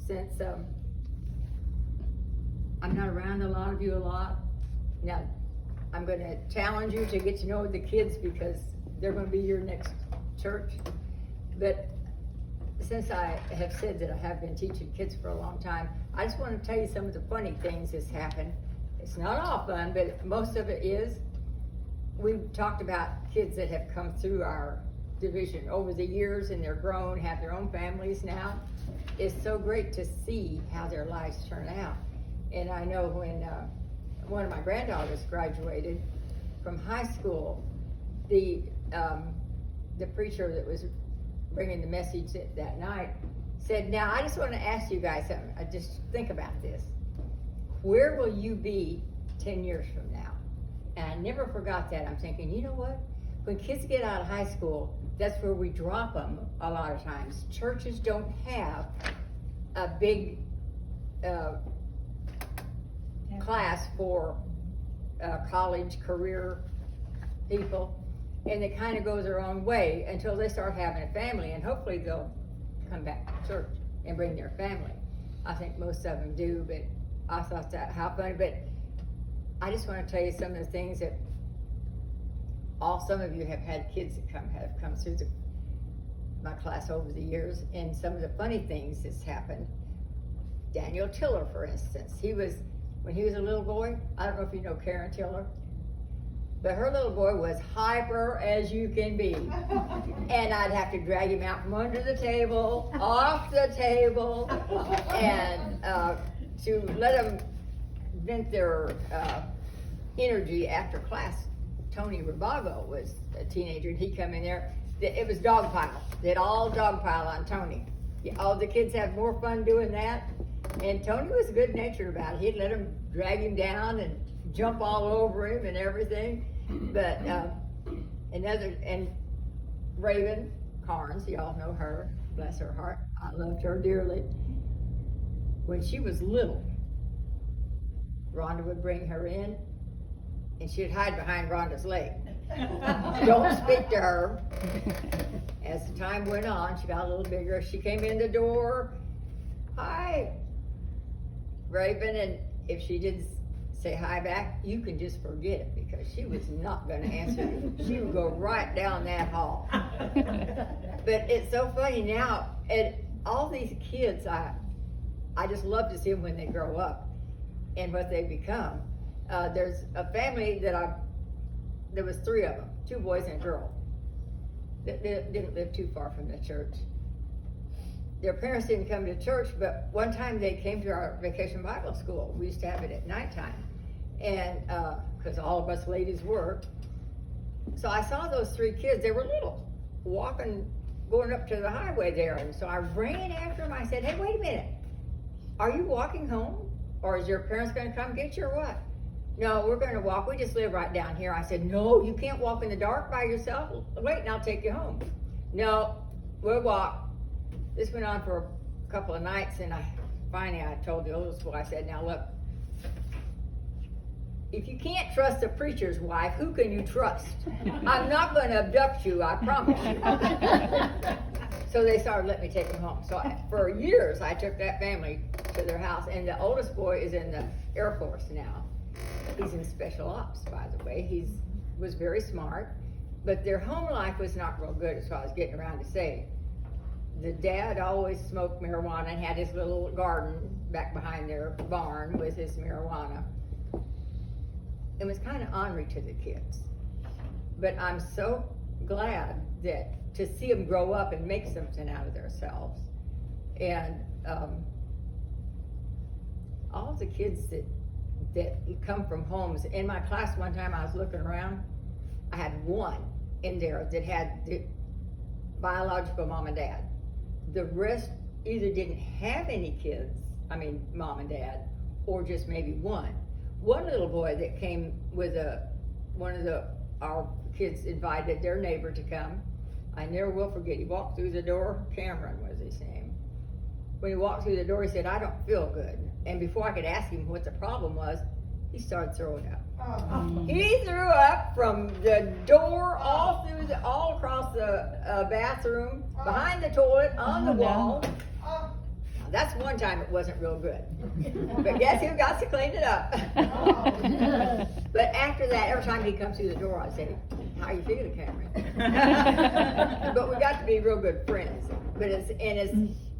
since I'm not around a lot of you a lot, now I'm going to challenge you to get to know the kids because they're going to be your next church. But since I have said that I have been teaching kids for a long time, I just want to tell you some of the funny things that's happened. It's not all fun, but most of it is. We've talked about kids that have come through our division over the years, and they're grown, have their own families now. It's so great to see how their lives turn out. And I know when one of my granddaughters graduated from high school, the preacher that was bringing the message that night said, now I just want to ask you guys something. Just think about this. Where will you be 10 years from now? And I never forgot that. I'm thinking, you know what? When kids get out of high school, that's where we drop them a lot of times. Churches don't have a big class for college career people, and it kind of goes their own way until they start having a family, and hopefully they'll come back to church and bring their family. I think most of them do, but I thought that how funny. But I just want to tell you some of the things that some of you have had kids that have come through my class over the years, and some of the funny things that's happened. Daniel Tiller, for instance, when he was a little boy, I don't know if you know Karen Tiller, but her little boy was hyper as you can be. And I'd have to drag him out from under the table, off the table, and to let them vent their energy after class. Tony Rabago was a teenager, and he'd come in there. It was dogpile. They'd all dogpile on Tony. All the kids had more fun doing that. And Tony was good natured about it. He'd let them drag him down and jump all over him and everything. But and Raven Carnes, y'all know her, bless her heart. I loved her dearly. When she was little, Rhonda would bring her in, and she'd hide behind Rhonda's leg. Don't speak to her. As the time went on, she got a little bigger. She came in the door, hi, Raven, and if she didn't say hi back, you can just forget it, because she was not going to answer you. She would go right down that hall. But it's so funny now, and all these kids, I just love to see them when they grow up and what they become. There's a family there was 3 of them, 2 boys and a girl, that didn't live too far from the church. Their parents didn't come to church, but one time they came to our vacation Bible school. We used to have it at nighttime, and because all of us ladies worked. So I saw those 3 kids. They were little, going up to the highway there, and so I ran after them. I said, hey, wait a minute. Are you walking home? Or is your parents going to come get you or what? No, we're going to walk. We just live right down here. I said, no, you can't walk in the dark by yourself. Wait, and I'll take you home. No, we'll walk. This went on for a couple of nights, and finally I told the oldest boy, I said, now look, if you can't trust a preacher's wife, who can you trust? I'm not going to abduct you, I promise you. So they started letting me take them home. So for years, I took that family to their house, and the oldest boy is in the Air Force now. He's in special ops, by the way. He was very smart, but their home life was not real good, as I was getting around to say. The dad always smoked marijuana and had his little garden back behind their barn with his marijuana. It was kind of ornery to the kids. But I'm so glad that to see them grow up and make something out of themselves. And all the kids that come from homes. In my class one time I was looking around, I had one in there that had the biological mom and dad. The rest either didn't have any kids, mom and dad, or just maybe one. One little boy that came with our kids invited their neighbor to come. I never will forget, he walked through the door, Cameron was his name. When he walked through the door, he said, I don't feel good. And before I could ask him what the problem was, he started throwing up. He threw up from the door all across the bathroom, behind the toilet, on the wall. Now That's one time it wasn't real good. But guess who got to clean it up? But after that, every time he comes through the door, I say, how you feeling, Cameron? But we got to be real good friends. But it's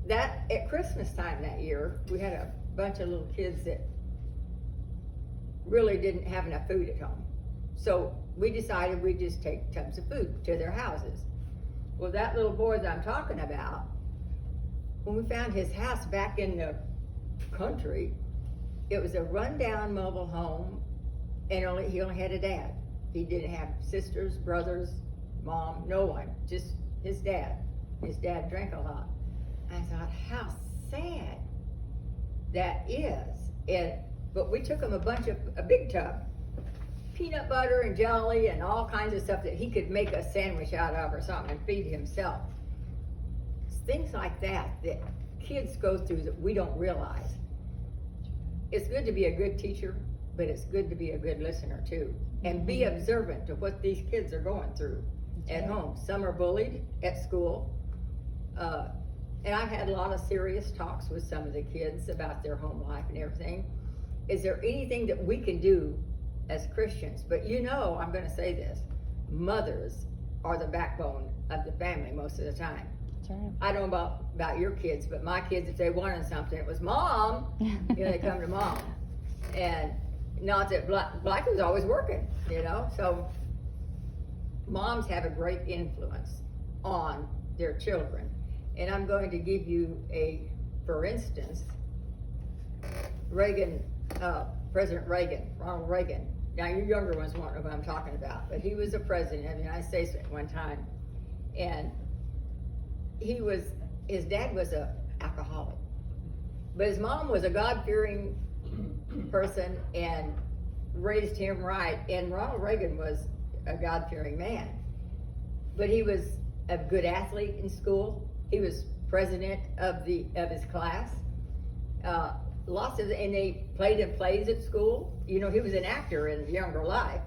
that at Christmas time that year, we had a bunch of little kids that really didn't have enough food at home. So we decided we'd just take tubs of food to their houses. Well, that little boy that I'm talking about, when we found his house back in the country, it was a rundown mobile home, and he only had a dad. He didn't have sisters, brothers, mom, no one, just his dad. His dad drank a lot. I thought, how sad that is. But we took him a big tub, peanut butter and jelly and all kinds of stuff that he could make a sandwich out of or something and feed himself. Things like that kids go through that we don't realize. It's good to be a good teacher, but it's good to be a good listener too. And be observant of what these kids are going through at home. Some are bullied at school. And I've had a lot of serious talks with some of the kids about their home life and everything. Is there anything that we can do as Christians? But I'm going to say this. Mothers are the backbone of the family most of the time. That's right. I don't know about your kids, but my kids, if they wanted something, it was Mom. They come to Mom. And not that Black was always working, So moms have a great influence on their children. And I'm going to give you for instance, President Reagan, Ronald Reagan. Now, you younger ones won't know who I'm talking about, but he was a president of the United States at one time. And his dad was an alcoholic. But his mom was a God-fearing person and raised him right. And Ronald Reagan was a God-fearing man. But he was a good athlete in school. He was president of his class. And they played in plays at school. He was an actor in younger life.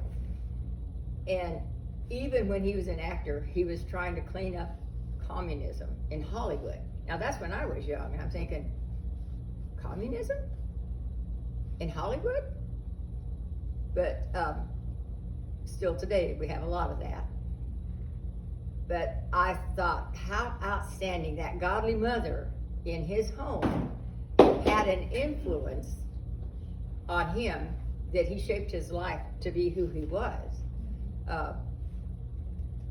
And even when he was an actor, he was trying to clean up communism in Hollywood. Now that's when I was young, and I'm thinking, communism in Hollywood? But still today we have a lot of that. But I thought how outstanding that godly mother in his home had an influence on him that he shaped his life to be who he was.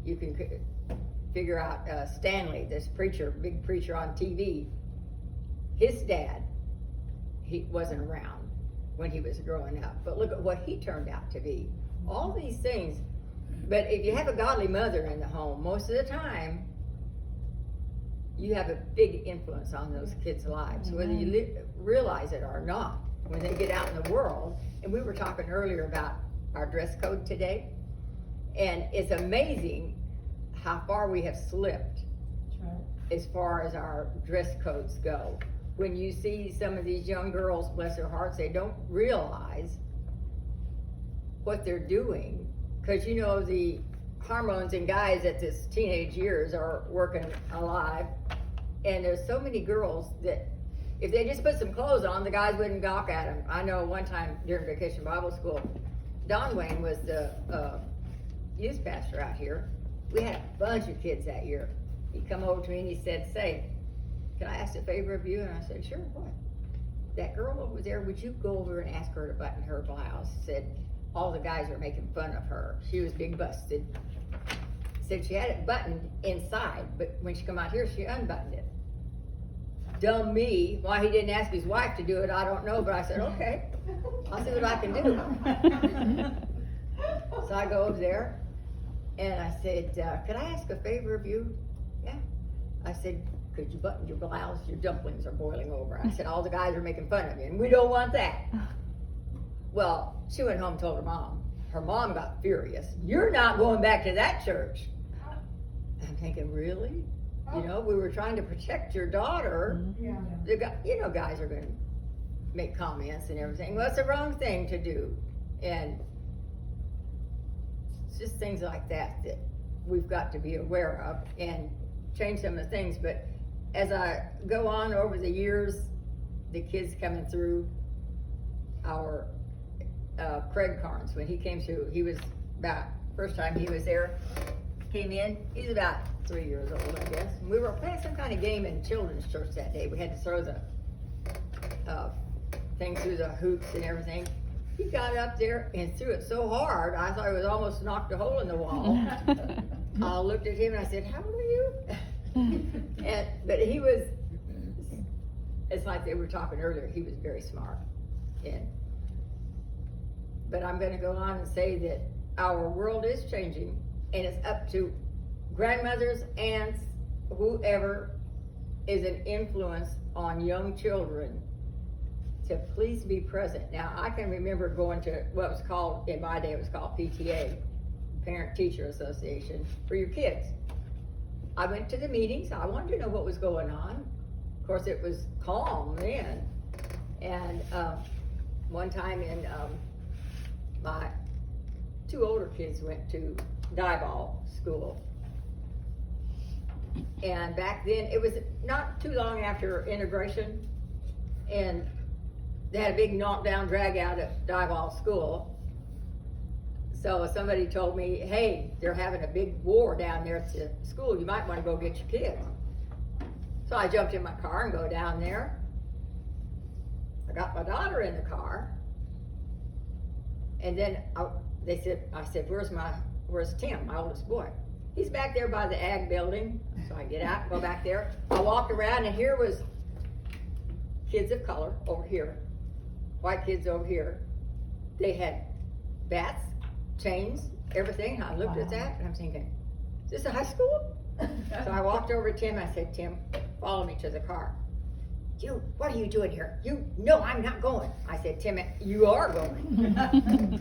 You can figure out Stanley, this preacher, big preacher on TV. His dad, he wasn't around when he was growing up, but look at what he turned out to be. All these things. But if you have a godly mother in the home, most of the time, you have a big influence on those kids' lives, whether you realize it or not, when they get out in the world. And we were talking earlier about our dress code today, and it's amazing how far we have slipped as far as our dress codes go. When you see some of these young girls, bless their hearts, they don't realize what they're doing, because the hormones in guys at this teenage years are working alive, and there's so many girls that if they just put some clothes on, the guys wouldn't gawk at them. I know one time during Vacation Bible School, Don Wayne was the youth pastor out here. We had a bunch of kids that year. He come over to me and he said, "Say, can I ask a favor of you?" And I said, "Sure, what?" "That girl over there, would you go over and ask her to button her blouse?" Said, "All the guys are making fun of her. She was big busted." Said she had it buttoned inside, but when she come out here, she unbuttoned it. Dumb me. Why he didn't ask his wife to do it, I don't know, but I said, okay, I'll see what I can do. So I go over there, and I said, "Could I ask a favor of you?" "Yeah." I said, "Could you button your blouse? Your dumplings are boiling over." I said, "All the guys are making fun of you, and we don't want that." Well, she went home and told her mom. Her mom got furious. "You're not going back to that church." I'm thinking, really? We were trying to protect your daughter. Yeah. Guys are going to make comments and everything. Well, it's the wrong thing to do. And it's just things like that we've got to be aware of and change some of the things. But as I go on over the years, the kids coming through our Craig Carnes, when he came through, he was about, first time he was there, came in, he's about 3 years old, I guess. And we were playing some kind of game in children's church that day. We had to throw the thing through the hoops and everything. He got up there and threw it so hard, I thought it was almost knocked a hole in the wall. I looked at him and I said, "How old are you?" But he was, it's like they were talking earlier, he was very smart. But I'm going to go on and say that our world is changing, and it's up to grandmothers, aunts, whoever is an influence on young children to please be present. Now, I can remember going to what was called, in my day it was called PTA, Parent Teacher Association, for your kids. I went to the meetings. I wanted to know what was going on. Of course, it was calm then. And one time my two older kids went to Dieball school. And back then, it was not too long after integration, and they had a big knockdown drag out at Dieball school. So somebody told me, "Hey, they're having a big war down there at the school. You might want to go get your kids." So I jumped in my car and go down there. I got my daughter in the car. And then I said, where's Tim, my oldest boy? He's back there by the ag building. So I get out and go back there. I walked around, and here was kids of color over here, white kids over here. They had bats, chains, everything. I looked at that and I'm thinking, is this a high school? So I walked over to Tim. I said, "Tim, follow me to the car." "You, what are you doing here?" "You, no, I'm not going." I said, "Tim, you are going."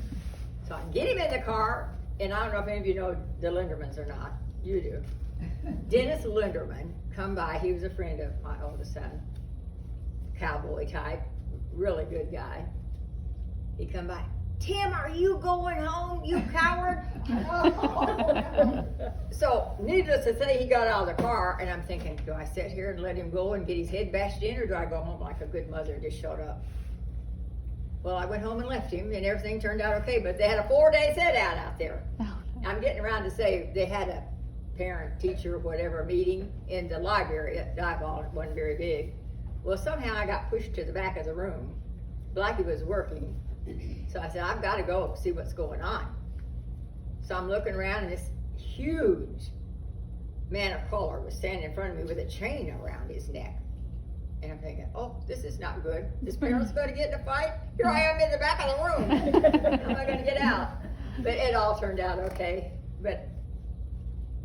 So I get him in the car, and I don't know if any of you know the Lindermans or not. You do. Dennis Linderman come by. He was a friend of my oldest son, cowboy type, really good guy. He come by. "Tim, are you going home, you coward?" So, needless to say, he got out of the car, and I'm thinking, do I sit here and let him go and get his head bashed in, or do I go home like a good mother and just showed up? Well, I went home and left him, and everything turned out okay, but they had a 4-day sit-out out there. I'm getting around to say they had a parent, teacher, whatever meeting in the library at Dieball. It wasn't very big. Well, somehow I got pushed to the back of the room. Blackie was working. So I said, "I've got to go see what's going on." So I'm looking around, and this huge man of color was standing in front of me with a chain around his neck. And I'm thinking, oh, this is not good. This parent's going to get in a fight? Here I am in the back of the room. How am I going to get out? But it all turned out okay. But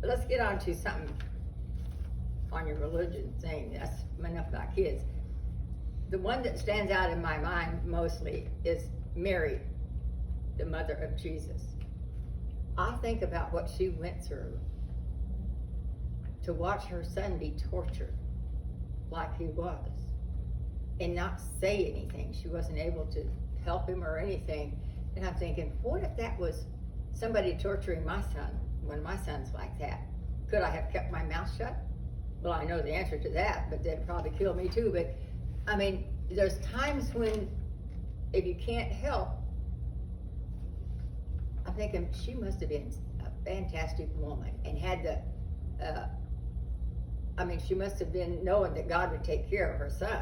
let's get on to something on your religion thing. That's enough about kids. The one that stands out in my mind mostly is Mary, the mother of Jesus. I think about what she went through to watch her son be tortured like he was and not say anything. She wasn't able to help him or anything. And I'm thinking, what if that was somebody torturing my son when my son's like that? Could I have kept my mouth shut? Well, I know the answer to that, but they'd probably kill me too. But I mean, there's times when if you can't help, I'm thinking she must have been a fantastic woman and had the, she must have been knowing that God would take care of her son.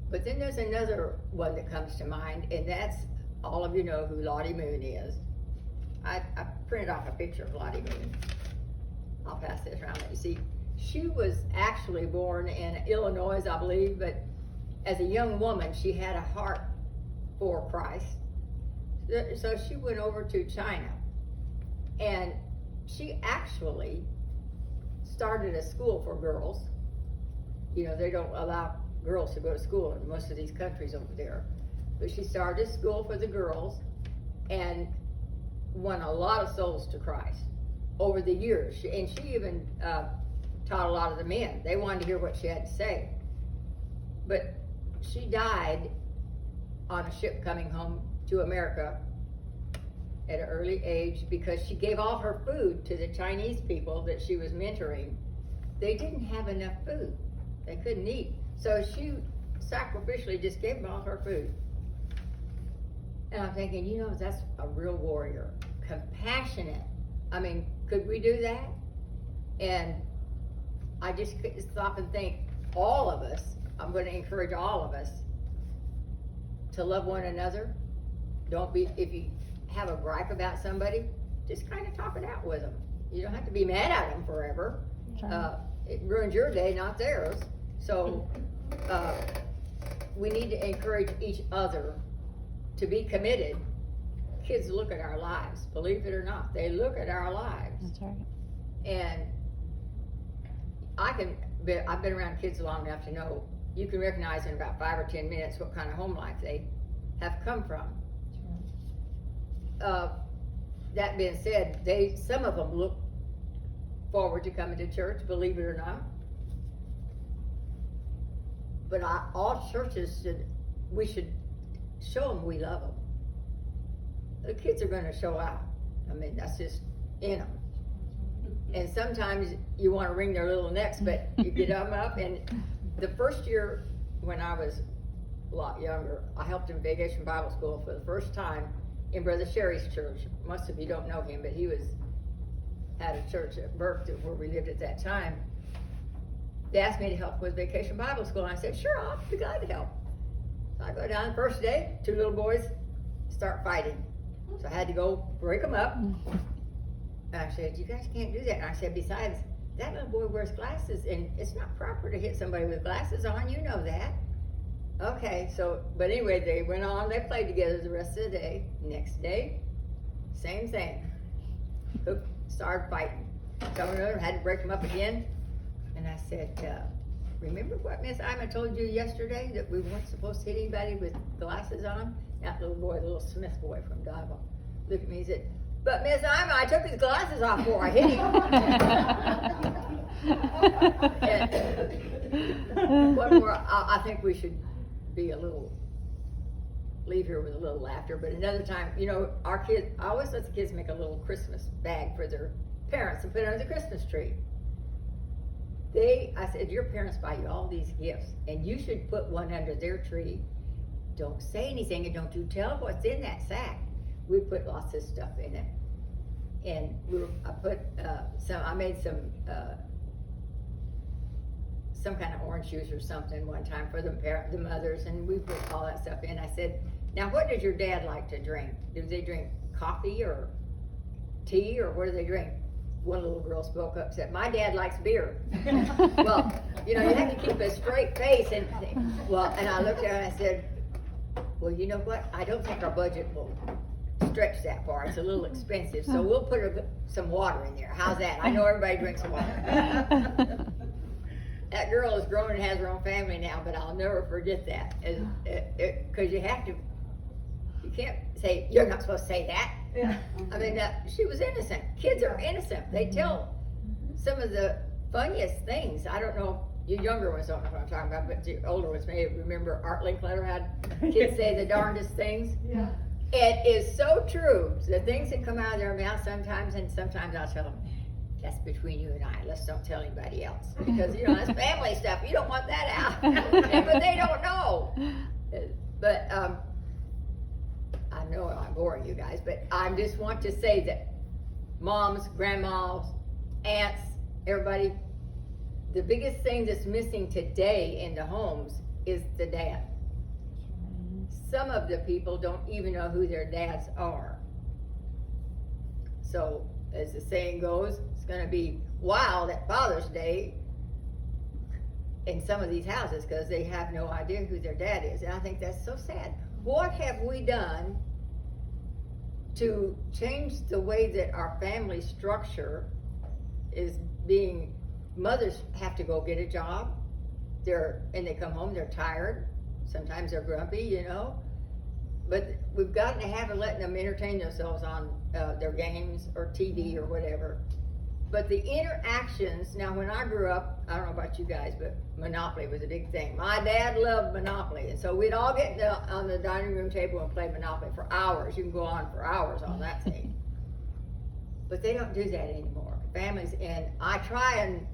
But then there's another one that comes to mind, and that's, all of you know who Lottie Moon is. I printed off a picture of Lottie Moon. I'll pass this around, let you see. She was actually born in Illinois, I believe, but as a young woman, she had a heart for Christ. So she went over to China, and she actually started a school for girls. You know, they don't allow girls to go to school in most of these countries over there. But she started a school for the girls and won a lot of souls to Christ over the years. And she even taught a lot of the men. They wanted to hear what she had to say. But she died on a ship coming home to America at an early age because she gave all her food to the Chinese people that she was mentoring, they didn't have enough food. They couldn't eat. So she sacrificially just gave them all her food. And I'm thinking, you know, that's a real warrior. Compassionate. I mean, could we do that? And I just stop and think, all of us, I'm going to encourage all of us to love one another. Don't be, if you have a gripe about somebody, just kind of talk it out with them. You don't have to be mad at them forever. It ruins your day, not theirs. So we need to encourage each other to be committed. Kids look at our lives, believe it or not. They look at our lives. That's right. And I've been around kids long enough to know you can recognize in about 5 or 10 minutes what kind of home life they have come from. That being said, some of them look forward to coming to church, believe it or not. But all churches we should show them we love them. The kids are going to show out. I mean, that's just in them. And sometimes you want to wring their little necks, but you get them up. And the first year when I was a lot younger, I helped in Vacation Bible School for the first time in Brother Sherry's church. Most of you don't know him, but he had a church at Burke where we lived at that time. They asked me to help with Vacation Bible School, and I said, sure, I'll be glad to help. So I go down the first day, 2 little boys start fighting. So I had to go break them up. And I said, you guys can't do that. And I said, besides, that little boy wears glasses, and it's not proper to hit somebody with glasses on, you know that. Okay, so, but anyway, they went on, they played together the rest of the day. Next day, same thing. Started fighting. So I had to break them up again. And I said, remember what Miss Ima told you yesterday, that we weren't supposed to hit anybody with glasses on? That little boy, the little Smith boy from Diva, looked at me and said, but Miss Ima, I took his glasses off before I hit him. And one more, I think we should be leave here with a little laughter, but another time, you know, our kids, I always let the kids make a little Christmas bag for their parents and put it under the Christmas tree. I said, your parents buy you all these gifts, and you should put one under their tree. Don't say anything, and don't you tell what's in that sack. We put lots of stuff in it, and I made some kind of orange juice or something one time for the mothers, and we put all that stuff in. I said, now what does your dad like to drink? Do they drink coffee or tea, or what do they drink? One little girl spoke up and said, my dad likes beer. Well, you know, you have to keep a straight face, and I looked at her and I said, well, you know what? I don't think our budget will stretch that far. It's a little expensive, so we'll put some water in there. How's that? I know everybody drinks water. That girl is grown and has her own family now, but I'll never forget that. Because you can't say, you're not supposed to say that. Yeah. I mean, she was innocent. Kids are innocent. They tell some of the funniest things. I don't know, you younger ones don't know what I'm talking about, but the older ones may remember Art Linkletter had kids say the darndest things. Yeah. It is so true. The things that come out of their mouth sometimes, and sometimes I'll tell them, that's between you and I. Let's don't tell anybody else. Because, you know, that's family stuff. You don't want that out. But they don't know. But, I know I'm boring you guys, but I just want to say that moms, grandmas, aunts, everybody, the biggest thing that's missing today in the homes is the dad. Some of the people don't even know who their dads are. So, as the saying goes, it's going to be wild at Father's Day in some of these houses because they have no idea who their dad is. And I think that's so sad. What have we done to change the way that our family structure is being? Mothers have to go get a job, and they come home, they're tired, sometimes they're grumpy, you know, but we've gotten to have letting them entertain themselves on their games or TV or whatever. But the interactions, now when I grew up, I don't know about you guys, but Monopoly was a big thing. My dad loved Monopoly, and so we'd all get on the dining room table and play Monopoly for hours. You can go on for hours on that thing. But they don't do that anymore. Families, and I try and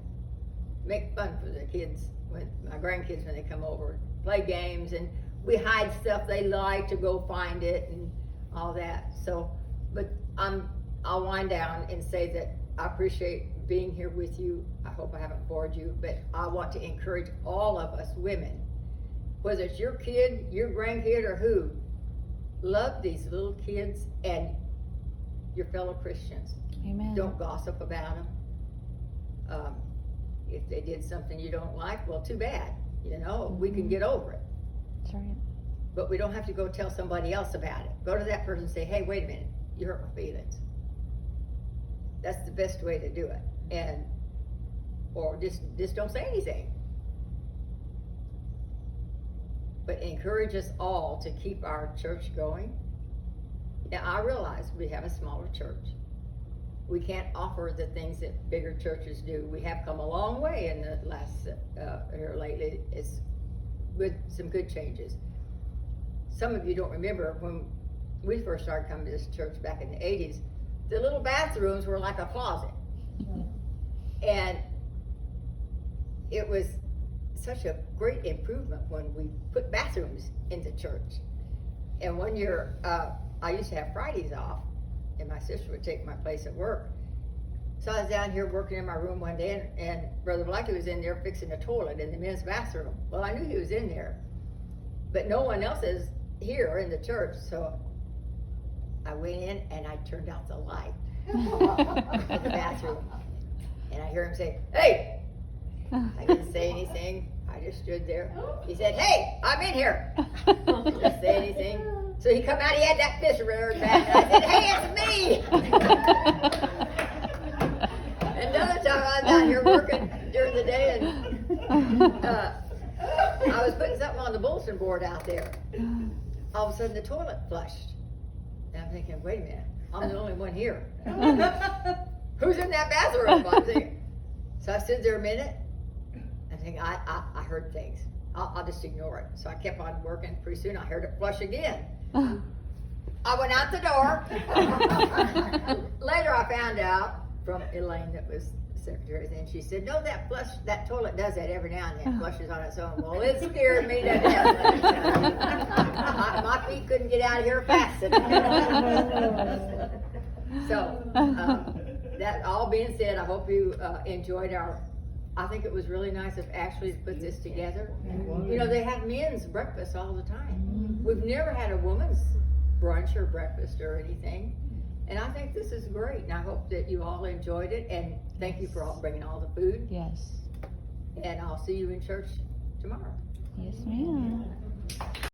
make fun for the kids, when my grandkids, when they come over, play games, and we hide stuff they like to go find it and all that. So, but I'll wind down and say that I appreciate being here with you. I hope I haven't bored you, but I want to encourage all of us women, whether it's your kid, your grandkid, or who, love these little kids and your fellow Christians. Amen. Don't gossip about them. If they did something you don't like, well, too bad. You know, we can get over it. That's right. But we don't have to go tell somebody else about it. Go to that person and say, hey, wait a minute, you hurt my feelings. That's the best way to do it. Or just don't say anything. But encourage us all to keep our church going. Now, I realize we have a smaller church. We can't offer the things that bigger churches do. We have come a long way in the last, here lately. It's with some good changes. Some of you don't remember when we first started coming to this church back in the 80s, the little bathrooms were like a closet. And it was such a great improvement when we put bathrooms into church. And one year, I used to have Fridays off, and my sister would take my place at work. So I was down here working in my room one day, and Brother Blackie was in there fixing the toilet in the men's bathroom. Well, I knew he was in there, but no one else is here in the church, so I went in and I turned out the light in the bathroom. And I hear him say, hey! I didn't say anything. I just stood there. He said, hey, I'm in here. I didn't say anything. So he come out, he had that fish rare back, and I said, hey, it's me! Another time I was down here working during the day, and I was putting something on the bulletin board out there. All of a sudden the toilet flushed. And I'm thinking, wait a minute, I'm the only one here. Who's in that bathroom? I'm thinking. So I stood there a minute. I think I heard things. I'll just ignore it. So I kept on working. Pretty soon I heard it flush again. I went out the door. Later I found out from Elaine, that was the secretary, and she said, no, that toilet does that every now and then, flushes on its own. Well, it scared me to death. My feet couldn't get out of here fast enough. So, that all being said, I hope you enjoyed I think it was really nice of Ashley to put this together. You know, they have men's breakfast all the time. We've never had a woman's brunch or breakfast or anything. And I think this is great, and I hope that you all enjoyed it, and thank you for all bringing all the food. Yes. And I'll see you in church tomorrow. Yes, ma'am.